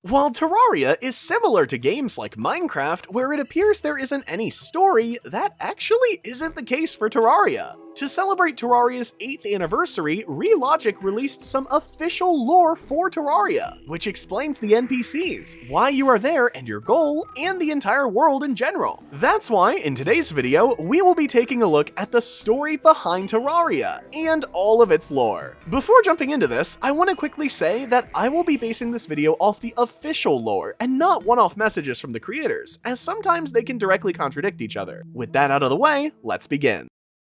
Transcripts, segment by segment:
While Terraria is similar to games like Minecraft, where it appears there isn't any story, that actually isn't the case for Terraria. To celebrate Terraria's 8th anniversary, Relogic released some official lore for Terraria, which explains the NPCs, why you are there and your goal, and the entire world in general. That's why, in today's video, we will be taking a look at the story behind Terraria, and all of its lore. Before jumping into this, I want to quickly say that I will be basing this video off the official lore, and not one-off messages from the creators, as sometimes they can directly contradict each other. With that out of the way, let's begin.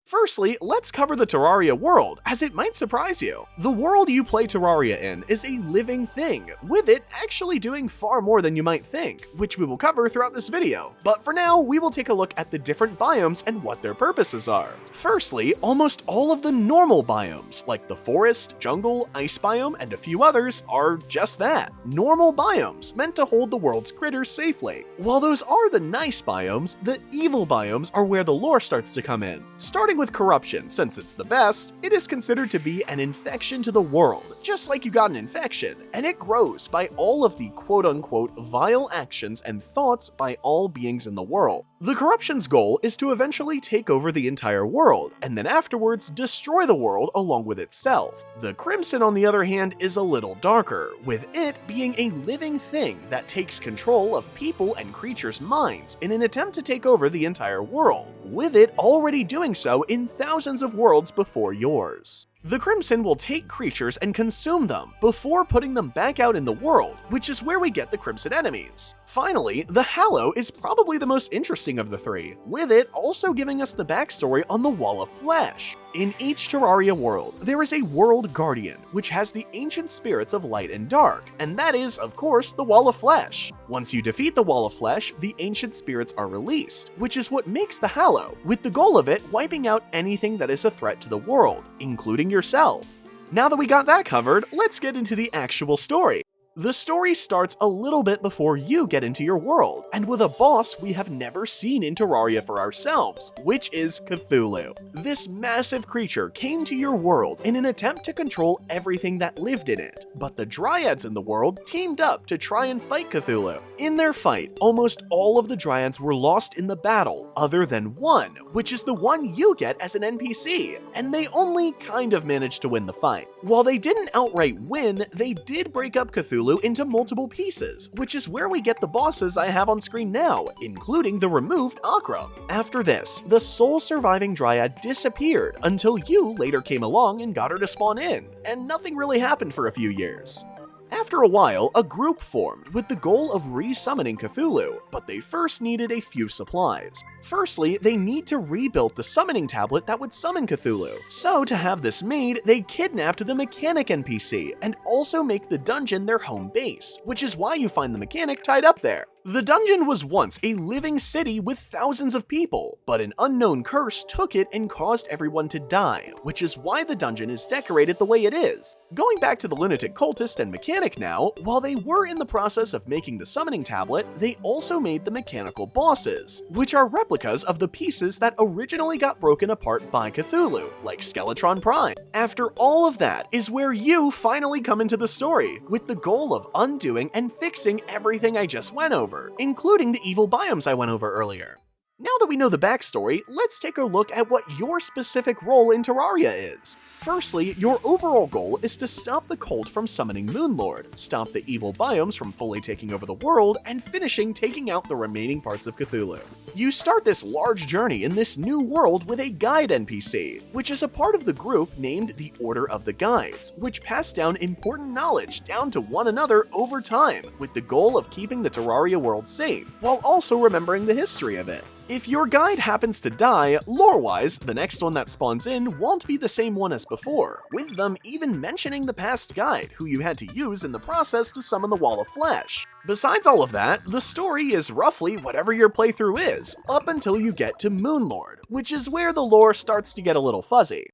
Firstly, let's cover the Terraria world, as it might surprise you. The world you play Terraria in is a living thing, with it actually doing far more than you might think, which we will cover throughout this video. But for now, we will take a look at the different biomes and what their purposes are. Firstly, almost all of the normal biomes, like the forest, jungle, ice biome, and a few others, are just that. Normal biomes, meant to hold the world's critters safely. While those are the nice biomes, the evil biomes are where the lore starts to come in. Starting with corruption, since it's the best, it is considered to be an infection to the world, just like you got an infection, and it grows by all of the quote-unquote vile actions and thoughts by all beings in the world. The corruption's goal is to eventually take over the entire world, and then afterwards destroy the world along with itself. The crimson, on the other hand, is a little darker, with it being a living thing that takes control of people and creatures' minds in an attempt to take over the entire world, with it already doing so in thousands of worlds before yours. The Crimson will take creatures and consume them before putting them back out in the world, which is where we get the Crimson enemies. Finally, the Hallow is probably the most interesting of the three, with it also giving us the backstory on the Wall of Flesh. In each Terraria world, there is a World Guardian, which has the ancient spirits of light and dark, and that is, of course, the Wall of Flesh. Once you defeat the Wall of Flesh, the ancient spirits are released, which is what makes the Hallow, with the goal of it wiping out anything that is a threat to the world, including yourself. Now that we got that covered, let's get into the actual story. The story starts a little bit before you get into your world, and with a boss we have never seen in Terraria for ourselves, which is Cthulhu. This massive creature came to your world in an attempt to control everything that lived in it, but the Dryads in the world teamed up to try and fight Cthulhu. In their fight, almost all of the Dryads were lost in the battle, other than one, which is the one you get as an NPC, and they only kind of managed to win the fight. While they didn't outright win, they did break up Cthulhu into multiple pieces, which is where we get the bosses I have on screen now, including the removed Akram. After this, the sole surviving Dryad disappeared until you later came along and got her to spawn in, and nothing really happened for a few years. After a while, a group formed with the goal of re-summoning Cthulhu, but they first needed a few supplies. Firstly, they need to rebuild the summoning tablet that would summon Cthulhu. So to have this made, they kidnapped the mechanic NPC and also make the dungeon their home base, which is why you find the mechanic tied up there. The dungeon was once a living city with thousands of people, but an unknown curse took it and caused everyone to die, which is why the dungeon is decorated the way it is. Going back to the lunatic cultist and mechanic now, while they were in the process of making the summoning tablet, they also made the mechanical bosses, which are replicas of the pieces that originally got broken apart by Cthulhu, like Skeletron Prime. After all of that is where you finally come into the story, with the goal of undoing and fixing everything I just went over, including the evil biomes I went over earlier. Now that we know the backstory, let's take a look at what your specific role in Terraria is. Firstly, your overall goal is to stop the cult from summoning Moonlord, stop the evil biomes from fully taking over the world, and finishing taking out the remaining parts of Cthulhu. You start this large journey in this new world with a guide NPC, which is a part of the group named the Order of the Guides, which pass down important knowledge down to one another over time, with the goal of keeping the Terraria world safe, while also remembering the history of it. If your guide happens to die, lore-wise, the next one that spawns in won't be the same one as before, with them even mentioning the past guide, who you had to use in the process to summon the Wall of Flesh. Besides all of that, the story is roughly whatever your playthrough is, up until you get to Moonlord, which is where the lore starts to get a little fuzzy.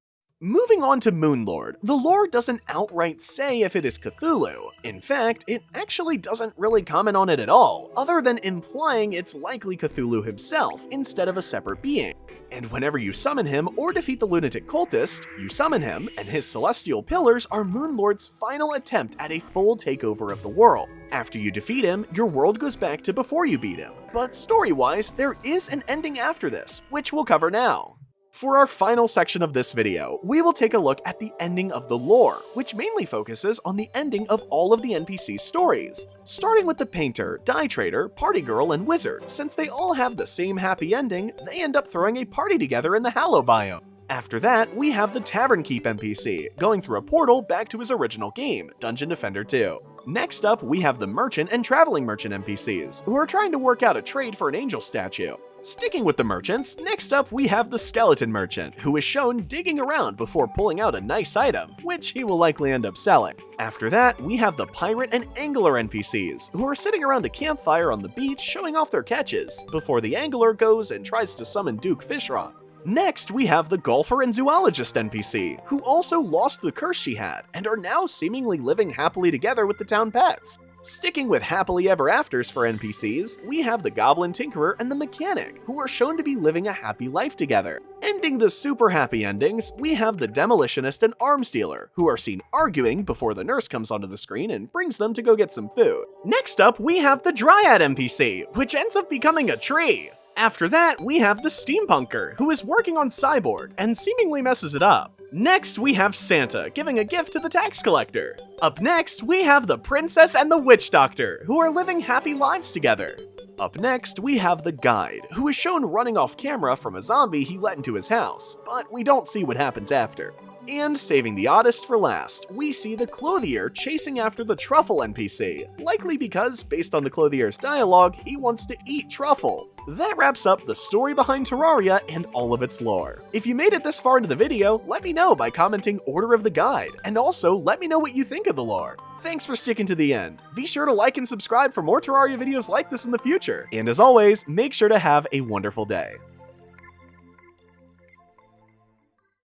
Moving on to Moonlord, the lore doesn't outright say if it is Cthulhu. In fact, it actually doesn't really comment on it at all, other than implying it's likely Cthulhu himself instead of a separate being. And whenever you summon him or defeat the lunatic cultist, you summon him, and his celestial pillars are Moonlord's final attempt at a full takeover of the world. After you defeat him, your world goes back to before you beat him. But story-wise, there is an ending after this, which we'll cover now. For our final section of this video, we will take a look at the ending of the lore, which mainly focuses on the ending of all of the NPC's stories. Starting with the painter, dye trader, party girl, and wizard, since they all have the same happy ending, they end up throwing a party together in the Hallow biome. After that, we have the Tavern Keep NPC, going through a portal back to his original game, Dungeon Defender 2. Next up, we have the merchant and traveling merchant NPCs, who are trying to work out a trade for an angel statue. Sticking with the merchants, next up we have the skeleton merchant, who is shown digging around before pulling out a nice item, which he will likely end up selling. After that, we have the pirate and angler NPCs, who are sitting around a campfire on the beach showing off their catches, before the angler goes and tries to summon Duke Fishrock. Next, we have the golfer and zoologist NPC, who also lost the curse she had, and are now seemingly living happily together with the town pets. Sticking with happily ever afters for NPCs, we have the goblin tinkerer and the mechanic, who are shown to be living a happy life together. Ending the super happy endings, we have the demolitionist and arms dealer, who are seen arguing before the nurse comes onto the screen and brings them to go get some food. Next up, we have the dryad NPC, which ends up becoming a tree. After that, we have the steampunker, who is working on Cyborg and seemingly messes it up. Next, we have Santa giving a gift to the tax collector. Up next, we have the princess and the witch doctor, who are living happy lives together. Up next, we have the guide, who is shown running off camera from a zombie he let into his house, but we don't see what happens after. And saving the oddest for last, we see the clothier chasing after the truffle NPC, likely because, based on the clothier's dialogue, he wants to eat truffle. That wraps up the story behind Terraria and all of its lore. If you made it this far into the video, let me know by commenting Order of the Guide, and also let me know what you think of the lore. Thanks for sticking to the end. Be sure to like and subscribe for more Terraria videos like this in the future, and as always, make sure to have a wonderful day.